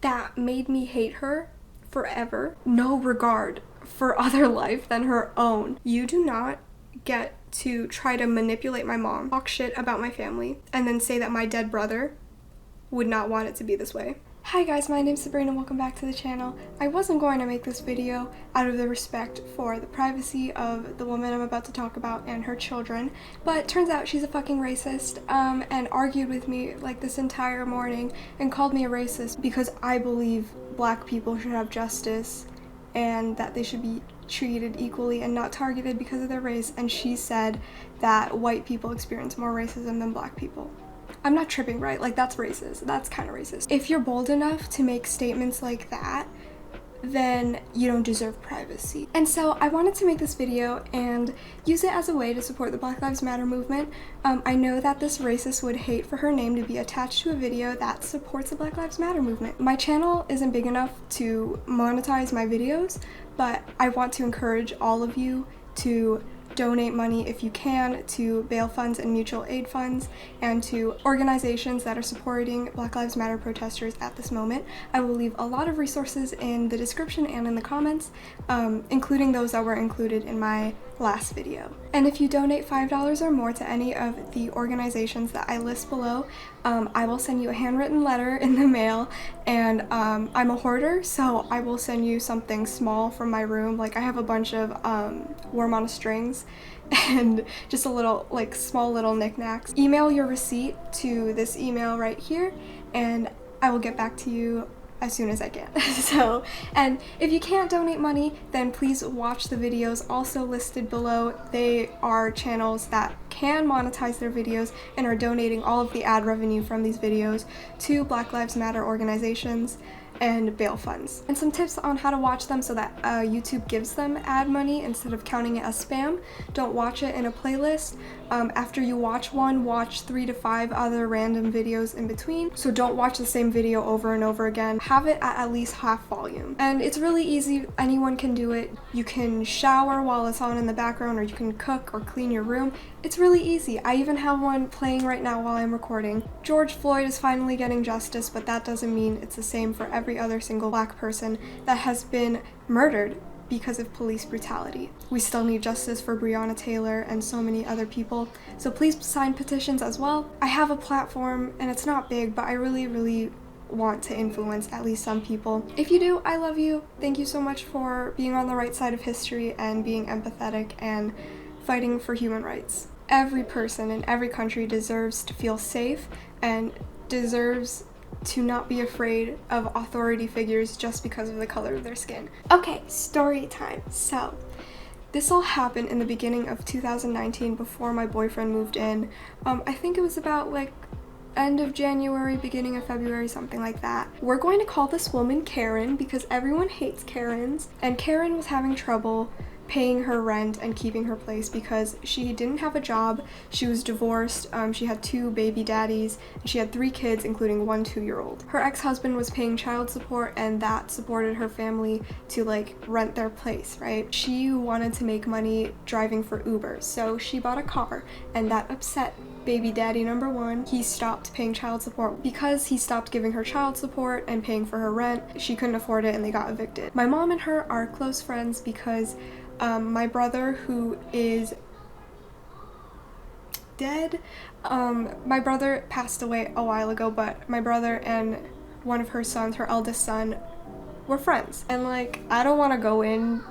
that made me hate her forever. No regard for other life than her own. You do not get to try to manipulate my mom, talk shit about my family, and then say that my dead brother would not want it to be this way. Hi guys, my name's Sabrina, welcome back to the channel. I wasn't going to make this video out of the respect for the privacy of the woman I'm about to talk about and her children, but turns out she's a fucking racist, and argued with me like this entire morning and called me a racist because I believe black people should have justice and that they should be treated equally and not targeted because of their race, and she said that white people experience more racism than black people. I'm not tripping, right? Like, that's racist. That's kind of racist. If you're bold enough to make statements like that, then you don't deserve privacy. And so I wanted to make this video and use it as a way to support the Black Lives Matter movement. I know that this racist would hate for her name to be attached to a video that supports the Black Lives Matter movement. My channel isn't big enough to monetize my videos, but I want to encourage all of you to donate money if you can to bail funds and mutual aid funds and to organizations that are supporting Black Lives Matter protesters at this moment. I will leave a lot of resources in the description and in the comments, including those that were included in my last video. And if you donate $5 or more to any of the organizations that I list below, I will send you a handwritten letter in the mail, and I'm a hoarder, so I will send you something small from my room. Like, I have a bunch of Warm on Strings and just a little, like, small little knickknacks. Email your receipt to this email right here, and I will get back to you as soon as I can. So, and if you can't donate money, then please watch the videos also listed below. They are channels that can monetize their videos and are donating all of the ad revenue from these videos to Black Lives Matter organizations and bail funds. And some tips on how to watch them so that YouTube gives them ad money instead of counting it as spam. Don't watch it in a playlist. After you watch one, watch 3 to 5 other random videos in between. So don't watch the same video over and over again. Have it at least half volume. And it's really easy, anyone can do it. You can shower while it's on in the background, or you can cook or clean your room. It's really easy. I even have one playing right now while I'm recording. George Floyd is finally getting justice, but that doesn't mean it's the same for every other single black person that has been murdered because of police brutality. We still need justice for Breonna Taylor and so many other people, so please sign petitions as well. I have a platform and it's not big, but I really want to influence at least some people. If you do, I love you. Thank you so much for being on the right side of history and being empathetic and fighting for human rights. Every person in every country deserves to feel safe and deserves to not be afraid of authority figures just because of the color of their skin. Okay, story time. So, this all happened in the beginning of 2019 before my boyfriend moved in. I think it was about like end of January, beginning of February, something like that. We're going to call this woman Karen because everyone hates Karens, and Karen was having trouble paying her rent and keeping her place because she didn't have a job, she was divorced, she had 2 baby daddies, and she had 3 kids, including 1 2-year-old. Her ex-husband was paying child support, and that supported her family to like rent their place, right? She wanted to make money driving for Uber, so she bought a car, and that upset baby daddy number 1. He stopped paying child support. Because he stopped giving her child support and paying for her rent, she couldn't afford it and they got evicted. My mom and her are close friends because my brother, who is dead, my brother passed away a while ago, but my brother and one of her sons, her eldest son, were friends. And like, I don't want to go in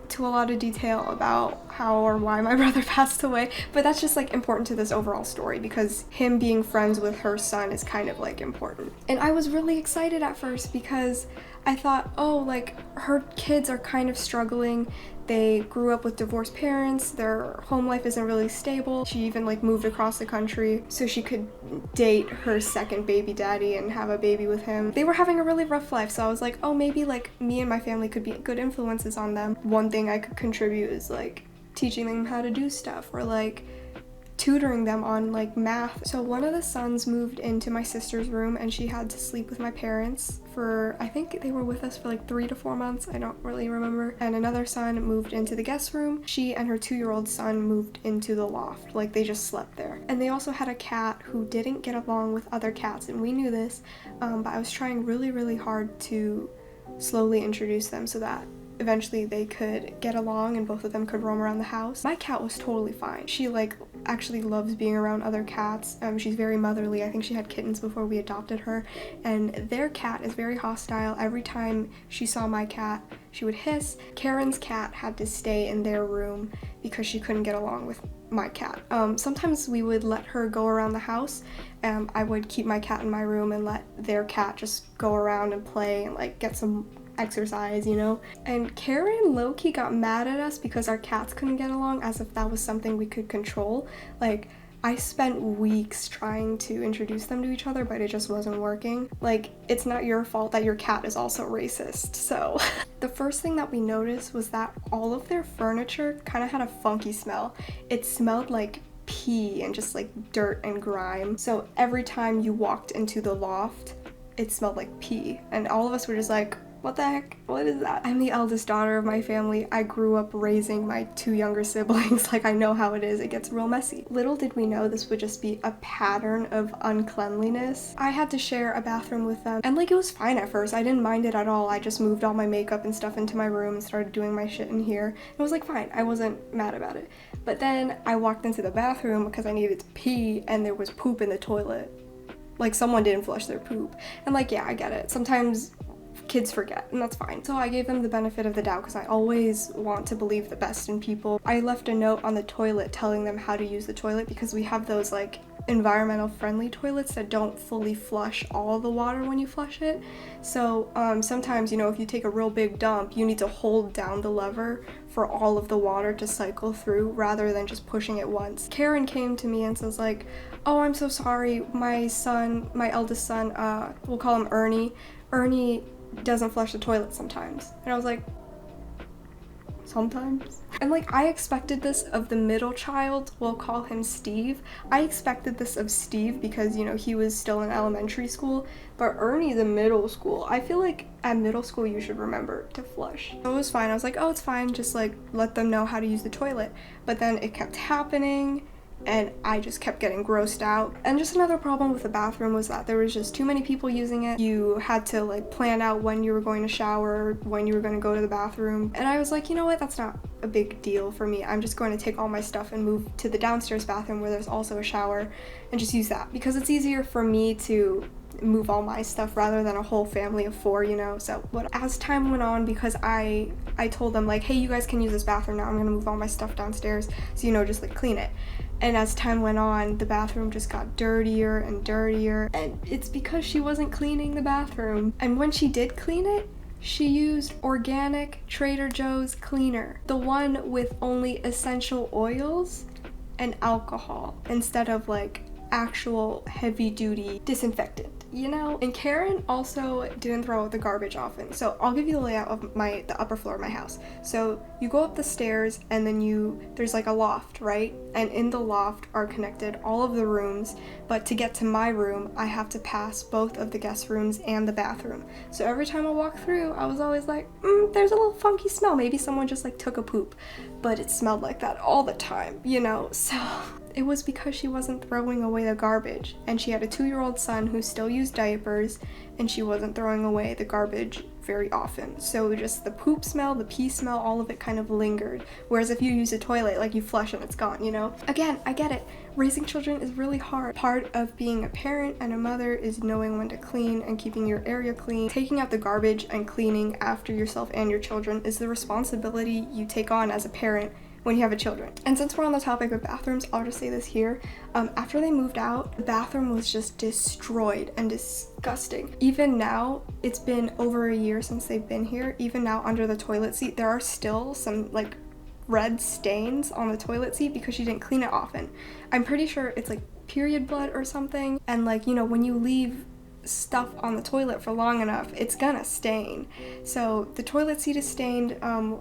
to a lot of detail about how or why my brother passed away, but that's just like important to this overall story because him being friends with her son is kind of like important. And I was really excited at first because I thought, oh, like her kids are kind of struggling. They grew up with divorced parents, their home life isn't really stable. She even like moved across the country so she could date her second baby daddy and have a baby with him. They were having a really rough life, so I was like, oh, maybe like me and my family could be good influences on them. One thing I could contribute is like teaching them how to do stuff or like tutoring them on like math. So one of the sons moved into my sister's room and she had to sleep with my parents for, I think they were with us for like 3 to 4 months, I don't really remember. And another son moved into the guest room. She and her 2-year-old son moved into the loft, like they just slept there. And they also had a cat who didn't get along with other cats, and we knew this, but I was trying really hard to slowly introduce them so that eventually they could get along and both of them could roam around the house. My cat was totally fine. She like actually loves being around other cats. She's very motherly. I think she had kittens before we adopted her, and their cat is very hostile. Every time she saw my cat, she would hiss. Karen's cat had to stay in their room because she couldn't get along with my cat. Sometimes we would let her go around the house. I would keep my cat in my room and let their cat just go around and play and like get some exercise, you know? And Karen low-key got mad at us because our cats couldn't get along, as if that was something we could control. Like, I spent weeks trying to introduce them to each other, but it just wasn't working. Like, it's not your fault that your cat is also racist, so. The first thing that we noticed was that all of their furniture kind of had a funky smell. It smelled like pee and just like dirt and grime. So every time you walked into the loft, it smelled like pee. And all of us were just like, what the heck? What is that? I'm the eldest daughter of my family. I grew up raising my 2 younger siblings. Like, I know how it is. It gets real messy. Little did we know this would just be a pattern of uncleanliness. I had to share a bathroom with them, and like, it was fine at first. I didn't mind it at all. I just moved all my makeup and stuff into my room and started doing my shit in here. It was like fine. I wasn't mad about it. But then I walked into the bathroom because I needed to pee, and there was poop in the toilet. Like, someone didn't flush their poop. And like, yeah, I get it. Sometimes kids forget, and that's fine. So I gave them the benefit of the doubt because I always want to believe the best in people. I left a note on the toilet telling them how to use the toilet because we have those like environmental friendly toilets that don't fully flush all the water when you flush it. So sometimes, you know, if you take a real big dump, you need to hold down the lever for all of the water to cycle through rather than just pushing it once. Karen came to me and says like, oh, I'm so sorry, my eldest son, we'll call him Ernie doesn't flush the toilet sometimes. And I was like, sometimes? And like, I expected this of the middle child, we'll call him Steve. I expected this of Steve because, you know, he was still in elementary school, but Ernie's in middle school. I feel like at middle school you should remember to flush. So it was fine. I was like, oh, it's fine, just like let them know how to use the toilet. But then it kept happening, and I just kept getting grossed out. And just another problem with the bathroom was that there was just too many people using it. You had to like plan out when you were going to shower, when you were going to go to the bathroom. And I was like, you know what, that's not a big deal for me. I'm just going to take all my stuff and move to the downstairs bathroom where there's also a shower and just use that, because it's easier for me to move all my stuff rather than a whole family of 4, you know. So as time went on, because I told them like, hey, you guys can use this bathroom now, I'm gonna move all my stuff downstairs, so, you know, just like clean it. And as time went on, the bathroom just got dirtier and dirtier, and it's because she wasn't cleaning the bathroom. And when she did clean it, she used organic Trader Joe's cleaner, the one with only essential oils and alcohol, instead of like actual heavy-duty disinfectant, you know? And Karen also didn't throw out the garbage often. So I'll give you the layout of the upper floor of my house. So you go up the stairs, and then there's like a loft, right? And in the loft are connected all of the rooms, but to get to my room, I have to pass both of the guest rooms and the bathroom. So every time I walk through, I was always like, there's a little funky smell. Maybe someone just like took a poop, but it smelled like that all the time, you know? So it was because she wasn't throwing away the garbage, and she had a 2-year-old son who still used diapers, and she wasn't throwing away the garbage very often. So just the poop smell, the pee smell, all of it kind of lingered. Whereas if you use a toilet, like, you flush and it's gone, you know? Again, I get it. Raising children is really hard. Part of being a parent and a mother is knowing when to clean and keeping your area clean. Taking out the garbage and cleaning after yourself and your children is the responsibility you take on as a parent when you have a children. And since we're on the topic of bathrooms, I'll just say this here. After they moved out, the bathroom was just destroyed and disgusting. Even now, it's been over a year since they've been here. Even now, under the toilet seat, there are still some like red stains on the toilet seat because she didn't clean it often. I'm pretty sure it's like period blood or something. And like, you know, when you leave stuff on the toilet for long enough, it's gonna stain. So the toilet seat is stained.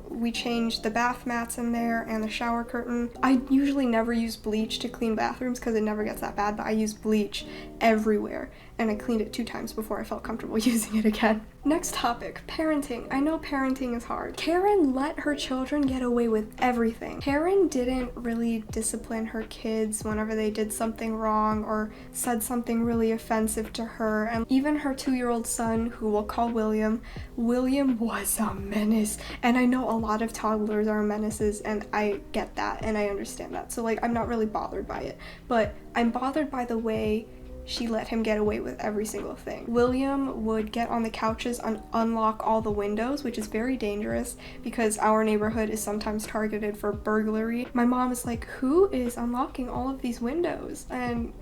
We changed the bath mats in there and the shower curtain. I usually never use bleach to clean bathrooms because it never gets that bad, but I use bleach everywhere, and I cleaned it 2 times before I felt comfortable using it again. Next topic, parenting. I know parenting is hard. Karen let her children get away with everything. Karen didn't really discipline her kids whenever they did something wrong or said something really offensive to her. And even her 2-year-old son, who we'll call William was a menace. And I know a lot of toddlers are menaces, and I get that and I understand that. So like, I'm not really bothered by it, but I'm bothered by the way she let him get away with every single thing. William would get on the couches and unlock all the windows, which is very dangerous because our neighborhood is sometimes targeted for burglary. My mom is like, who is unlocking all of these windows? And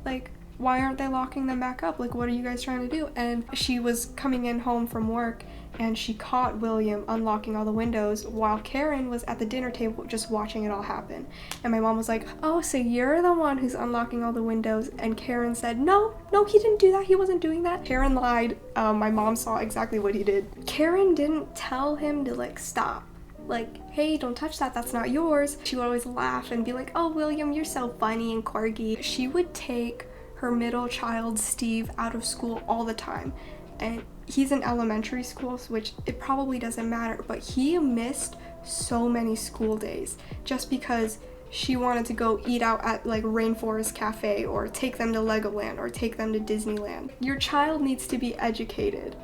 like, why aren't they locking them back up? Like, what are you guys trying to do? And she was coming in home from work and she caught William unlocking all the windows while Karen was at the dinner table just watching it all happen. And my mom was like, oh, so you're the one who's unlocking all the windows? And Karen said, no, he didn't do that. He wasn't doing that. Karen lied. My mom saw exactly what he did. Karen didn't tell him to like stop. Like, hey, don't touch that, that's not yours. She would always laugh and be like, oh, William, you're so funny and quirky. She would take her middle child, Steve, out of school all the time. And he's in elementary school, which it probably doesn't matter, but he missed so many school days just because she wanted to go eat out at like Rainforest Cafe or take them to Legoland or take them to Disneyland. Your child needs to be educated.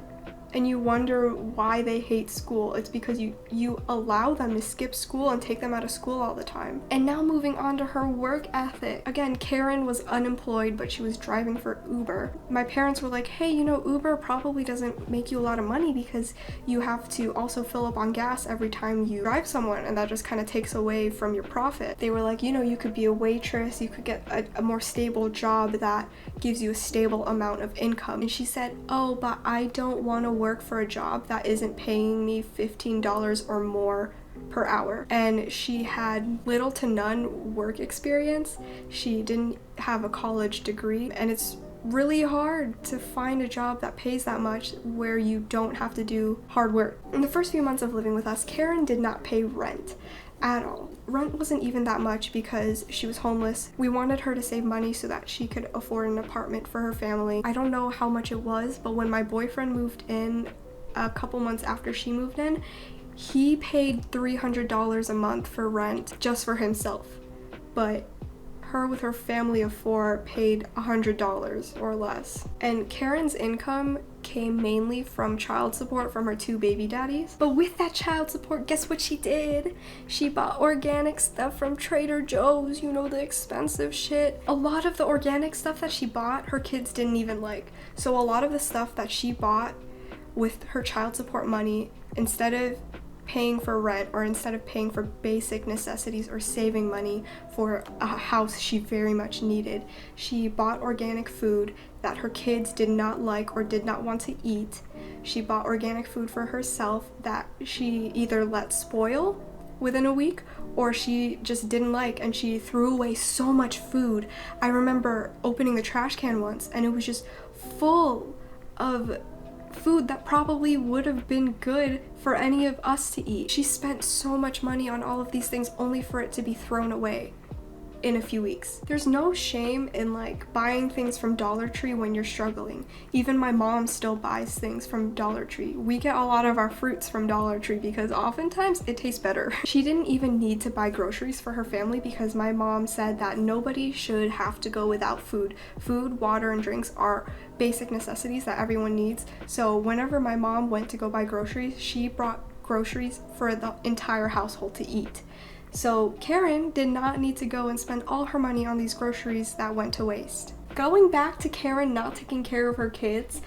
And you wonder why they hate school. It's because you allow them to skip school and take them out of school all the time. And now moving on to her work ethic. Again, Karen was unemployed, but she was driving for Uber. My parents were like, hey, you know, Uber probably doesn't make you a lot of money because you have to also fill up on gas every time you drive someone, and that just kind of takes away from your profit. They were like, you know, you could be a waitress, you could get a more stable job that gives you a stable amount of income. And she said, oh, but I don't want to work for a job that isn't paying me $15 or more per hour. And she had little to none work experience. She didn't have a college degree, and it's really hard to find a job that pays that much where you don't have to do hard work. In the first few months of living with us, Karen did not pay rent at all. Rent wasn't even that much because she was homeless. We wanted her to save money so that she could afford an apartment for her family. I don't know how much it was, but when my boyfriend moved in a couple months after she moved in, he paid $300 a month for rent just for himself. But her with her family of 4 paid $100 or less. And Karen's income came mainly from child support from her 2 baby daddies. But with that child support, guess what she did? She bought organic stuff from Trader Joe's, you know, the expensive shit. A lot of the organic stuff that she bought, her kids didn't even like. So a lot of the stuff that she bought with her child support money, instead of paying for rent or instead of paying for basic necessities or saving money for a house she very much needed, she bought organic food that her kids did not like or did not want to eat. She bought organic food for herself that she either let spoil within a week or she just didn't like, and she threw away so much food. I remember opening the trash can once and it was just full of food that probably would have been good for any of us to eat. She spent so much money on all of these things only for it to be thrown away in a few weeks. There's no shame in like buying things from Dollar Tree when you're struggling. Even my mom still buys things from Dollar Tree. We get a lot of our fruits from Dollar Tree because oftentimes it tastes better. She didn't even need to buy groceries for her family because my mom said that nobody should have to go without food. Food, water, and drinks are basic necessities that everyone needs. So whenever my mom went to go buy groceries, she brought groceries for the entire household to eat. So Karen did not need to go and spend all her money on these groceries that went to waste. Going back to Karen not taking care of her kids,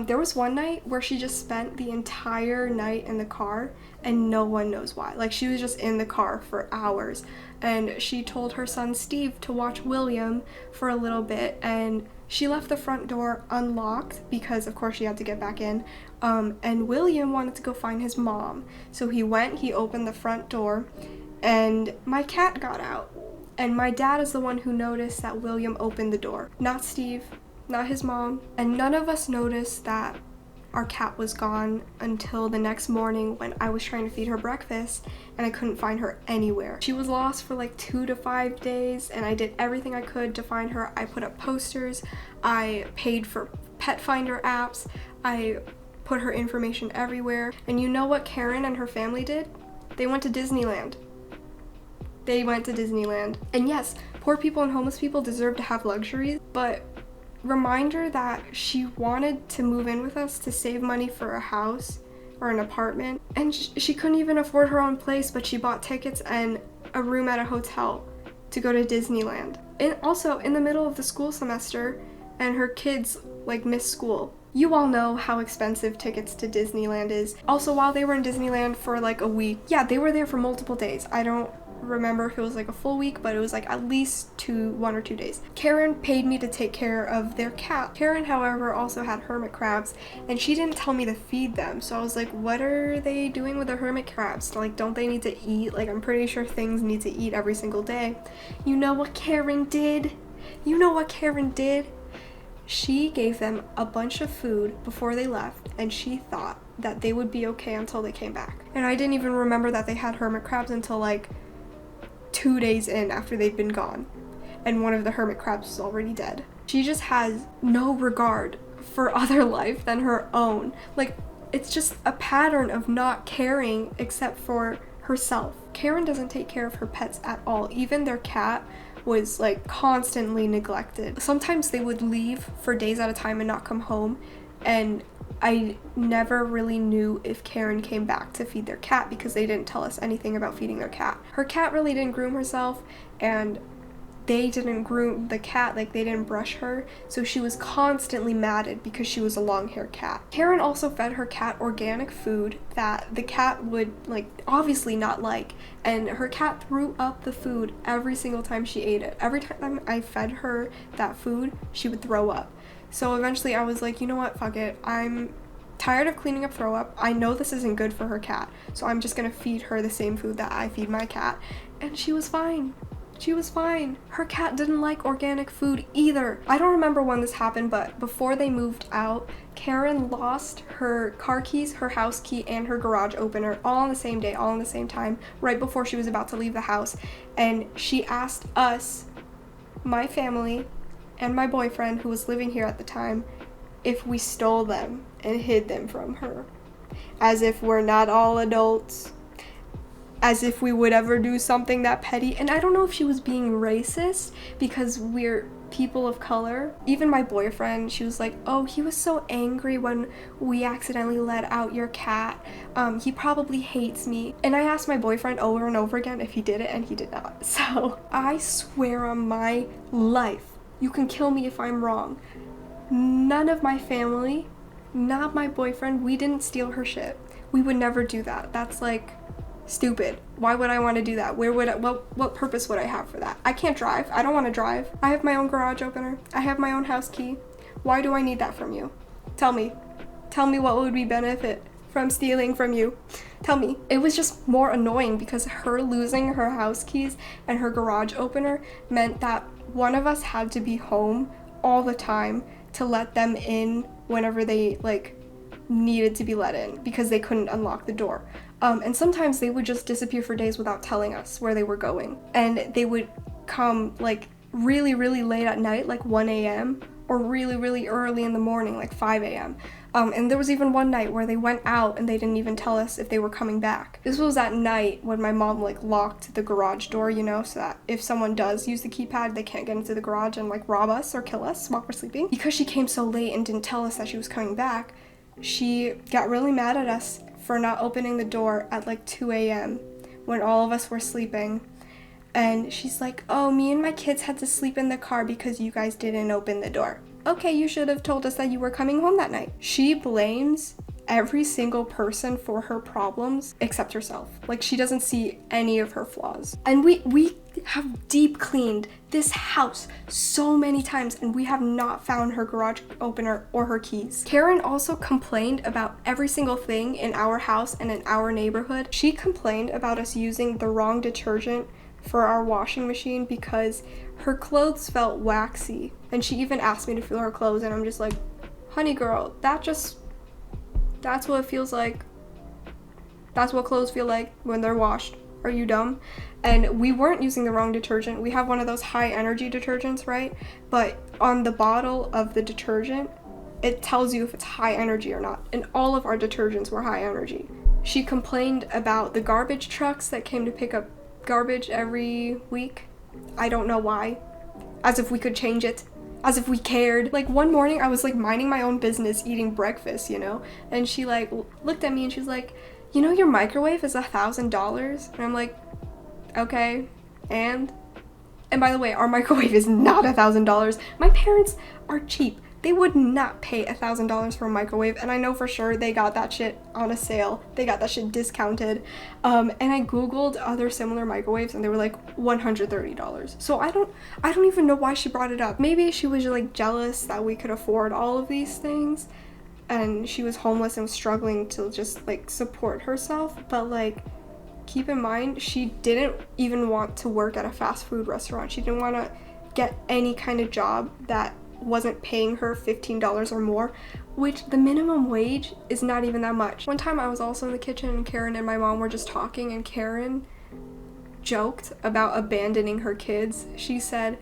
there was one night where she just spent the entire night in the car and no one knows why. Like, she was just in the car for hours, and she told her son Steve to watch William for a little bit, and she left the front door unlocked because of course she had to get back in, and William wanted to go find his mom. So he opened the front door, and my cat got out. And my dad is the one who noticed that William opened the door. Not Steve, not his mom. And none of us noticed that our cat was gone until the next morning when I was trying to feed her breakfast and I couldn't find her anywhere. She was lost for like 2 to 5 days, and I did everything I could to find her. I put up posters, I paid for pet finder apps, I put her information everywhere. And you know what Karen and her family did? They went to Disneyland. They went to Disneyland. And yes, poor people and homeless people deserve to have luxuries, but reminder that she wanted to move in with us to save money for a house or an apartment, and she couldn't even afford her own place, but she bought tickets and a room at a hotel to go to Disneyland. And also in the middle of the school semester, and her kids like missed school. You all know how expensive tickets to Disneyland is. Also, while they were in Disneyland for like a week, yeah, they were there for multiple days. I don't remember if it was like a full week, but it was like at least 1 or 2 days. Karen paid me to take care of their cat. Karen, however, also had hermit crabs, and she didn't tell me to feed them. So I was like, what are they doing with the hermit crabs? Like, don't they need to eat? Like, I'm pretty sure things need to eat every single day. You know what Karen did? You know what Karen did? She gave them a bunch of food before they left, and she thought that they would be okay until they came back. And I didn't even remember that they had hermit crabs until like 2 days in after they'd been gone, and one of the hermit crabs was already dead. She just has no regard for other life than her own. Like, it's just a pattern of not caring except for herself. Karen doesn't take care of her pets at all. Even their cat was like constantly neglected. Sometimes they would leave for days at a time and not come home, and I never really knew if Karen came back to feed their cat because they didn't tell us anything about feeding their cat. Her cat really didn't groom herself, and they didn't groom the cat, like they didn't brush her, so she was constantly matted because she was a long-haired cat. Karen also fed her cat organic food that the cat would like obviously not like, and her cat threw up the food every single time she ate it. Every time I fed her that food, she would throw up. So eventually I was like, you know what, fuck it, I'm tired of cleaning up throw up. I know this isn't good for her cat, so I'm just gonna feed her the same food that I feed my cat. And she was fine. She was fine. Her cat didn't like organic food either. I don't remember when this happened, but before they moved out, Karen lost her car keys, her house key, and her garage opener all on the same day, all in the same time, right before she was about to leave the house. And she asked us, my family, and my boyfriend, who was living here at the time, if we stole them and hid them from her. As if we're not all adults. As if we would ever do something that petty. And I don't know if she was being racist because we're people of color. Even my boyfriend, she was like, oh, he was so angry when we accidentally let out your cat. He probably hates me. And I asked my boyfriend over and over again if he did it, and he did not. So I swear on my life, you can kill me if I'm wrong, none of my family, not my boyfriend, we didn't steal her shit. We would never do that. That's like stupid. Why would I want to do that? What purpose would I have for that? I can't drive. I don't want to drive. I have my own garage opener. I have my own house key. Why do I need that from you? Tell me what would be benefit from stealing from you. Tell me. It was just more annoying because her losing her house keys and her garage opener meant that one of us had to be home all the time to let them in whenever they like needed to be let in because they couldn't unlock the door. And sometimes they would just disappear for days without telling us where they were going. And they would come like really, really late at night, like 1 a.m. or really, really early in the morning, like 5 a.m. And there was even one night where they went out and they didn't even tell us if they were coming back. This was at night when my mom like locked the garage door, you know, so that if someone does use the keypad, they can't get into the garage and like rob us or kill us while we're sleeping. Because she came so late and didn't tell us that she was coming back, she got really mad at us for not opening the door at like 2 a.m. when all of us were sleeping. And she's like, oh, me and my kids had to sleep in the car because you guys didn't open the door. Okay, you should have told us that you were coming home that night. She blames every single person for her problems except herself. Like, she doesn't see any of her flaws. And we have deep cleaned this house so many times and we have not found her garage opener or her keys. Karen also complained about every single thing in our house and in our neighborhood. She complained about us using the wrong detergent for our washing machine because her clothes felt waxy And she even asked me to feel her clothes, and I'm just like, honey girl, that's what it feels like. That's what clothes feel like when they're washed. Are you dumb? And we weren't using the wrong detergent. We have one of those high energy detergents, right? But on the bottle of the detergent, it tells you if it's high energy or not. And all of our detergents were high energy. She complained about the garbage trucks that came to pick up garbage every week. I don't know why. As if we could change it. As if we cared. Like one morning I was like minding my own business eating breakfast, you know? And she like looked at me and she's like, you know your microwave is $1,000? And I'm like, okay, and by the way, our microwave is not $1,000. My parents are cheap. They would not pay $1,000 for a microwave, and I know for sure they got that shit on a sale. They got that shit discounted. And I googled other similar microwaves, and they were like $130. So I don't even know why she brought it up. Maybe she was like jealous that we could afford all of these things, and she was homeless and was struggling to just like support herself. But like, keep in mind, she didn't even want to work at a fast food restaurant. She didn't want to get any kind of job that wasn't paying her $15 or more, which the minimum wage is not even that much. One time I was also in the kitchen and Karen and my mom were just talking, and Karen joked about abandoning her kids. She said,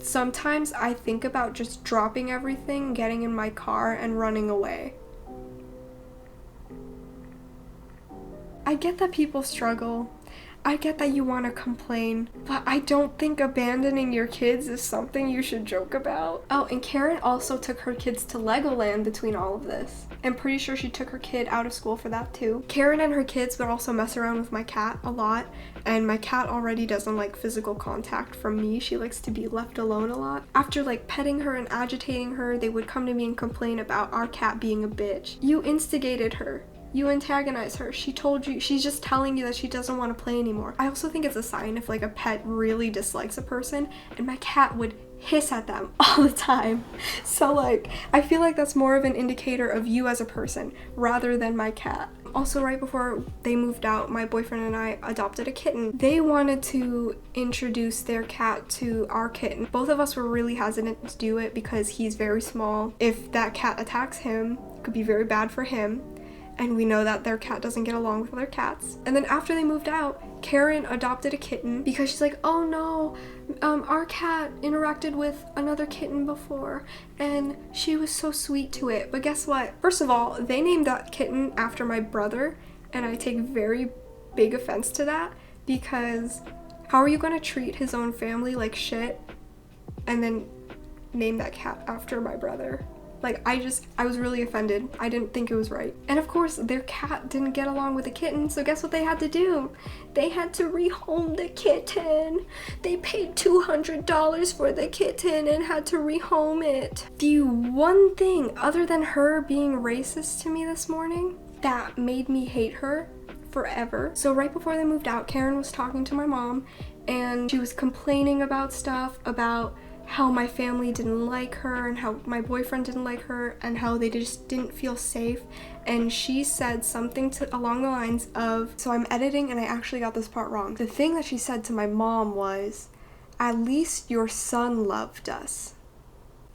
sometimes I think about just dropping everything, getting in my car, and running away. I get that people struggle. I get that you want to complain, but I don't think abandoning your kids is something you should joke about. Oh, and Karen also took her kids to Legoland between all of this. I'm pretty sure she took her kid out of school for that too. Karen and her kids would also mess around with my cat a lot, and my cat already doesn't like physical contact from me. She likes to be left alone a lot. After like petting her and agitating her, they would come to me and complain about our cat being a bitch. You instigated her. You antagonize her. She told you, she's just telling you that she doesn't want to play anymore. I also think it's a sign if like a pet really dislikes a person, and my cat would hiss at them all the time. So like, I feel like that's more of an indicator of you as a person rather than my cat. Also, right before they moved out, my boyfriend and I adopted a kitten. They wanted to introduce their cat to our kitten. Both of us were really hesitant to do it because he's very small. If that cat attacks him, it could be very bad for him. And we know that their cat doesn't get along with other cats. And then after they moved out, Karen adopted a kitten because she's like, oh no, our cat interacted with another kitten before and she was so sweet to it. But guess what? First of all, they named that kitten after my brother, and I take very big offense to that, because how are you gonna treat his own family like shit and then name that cat after my brother? Like, I was really offended. I didn't think it was right. And of course, their cat didn't get along with the kitten, so guess what they had to do? They had to rehome the kitten. They paid $200 for the kitten and had to rehome it. The one thing, other than her being racist to me this morning, that made me hate her forever. So right before they moved out, Karen was talking to my mom, and she was complaining about stuff, about how my family didn't like her and how my boyfriend didn't like her and how they just didn't feel safe. And she said something along the lines of, so I'm editing and I actually got this part wrong. The thing that she said to my mom was, at least your son loved us.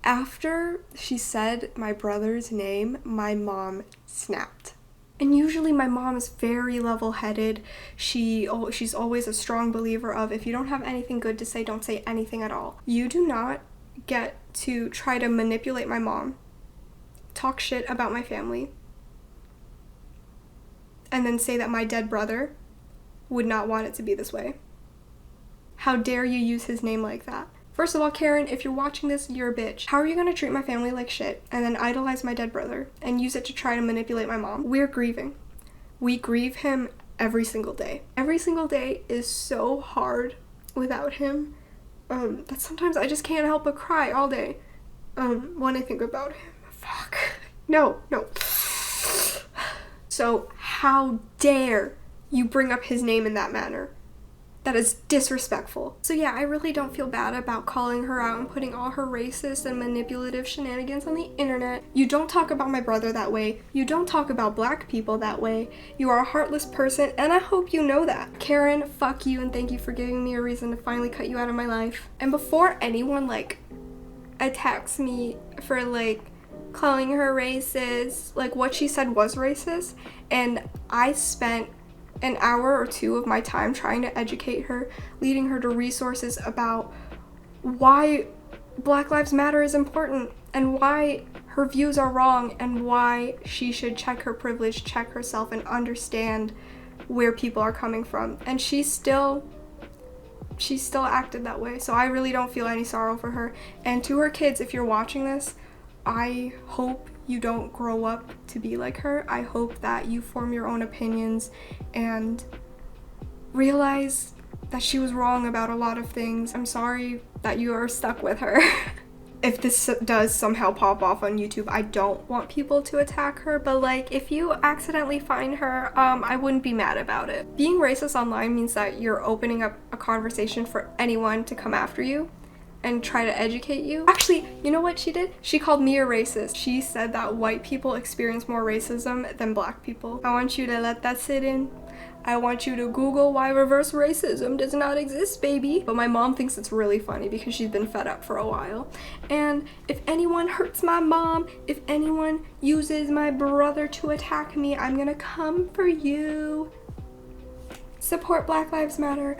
After she said my brother's name, my mom snapped. And usually my mom is very level-headed. She's always a strong believer of, if you don't have anything good to say, don't say anything at all. You do not get to try to manipulate my mom, talk shit about my family, and then say that my dead brother would not want it to be this way. How dare you use his name like that? First of all, Karen, if you're watching this, you're a bitch. How are you gonna treat my family like shit and then idolize my dead brother and use it to try to manipulate my mom? We're grieving. We grieve him every single day. Every single day is so hard without him that sometimes I just can't help but cry all day when I think about him. Fuck. No. So how dare you bring up his name in that manner? That is disrespectful. So yeah, I really don't feel bad about calling her out and putting all her racist and manipulative shenanigans on the internet. You don't talk about my brother that way. You don't talk about black people that way. You are a heartless person, and I hope you know that. Karen, fuck you, and thank you for giving me a reason to finally cut you out of my life. And before anyone attacks me for like calling her racist, like what she said was racist, and I spent an hour or two of my time trying to educate her, leading her to resources about why Black Lives Matter is important and why her views are wrong and why she should check her privilege, check herself, and understand where people are coming from. And she still acted that way. So I really don't feel any sorrow for her. And to her kids, if you're watching this, I hope you don't grow up to be like her. I hope that you form your own opinions and realize that she was wrong about a lot of things. I'm sorry that you are stuck with her. If this does somehow pop off on YouTube, I don't want people to attack her, but like if you accidentally find her, I wouldn't be mad about it. Being racist online means that you're opening up a conversation for anyone to come after you and try to educate you. Actually, you know what she did? She called me a racist. She said that white people experience more racism than black people. I want you to let that sit in. I want you to Google why reverse racism does not exist, baby. But my mom thinks it's really funny because she's been fed up for a while. And if anyone hurts my mom, if anyone uses my brother to attack me, I'm gonna come for you. Support Black Lives Matter.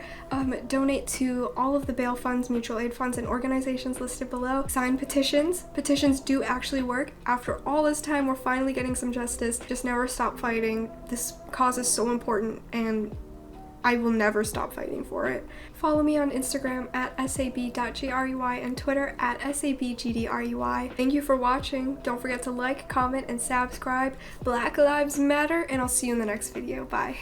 Donate to all of the bail funds, mutual aid funds, and organizations listed below. Sign petitions. Petitions do actually work. After all this time, we're finally getting some justice. Just never stop fighting. This cause is so important, and I will never stop fighting for it. Follow me on Instagram at sab.grey and Twitter at sabgdrey. Thank you for watching. Don't forget to like, comment, and subscribe. Black Lives Matter, and I'll see you in the next video. Bye.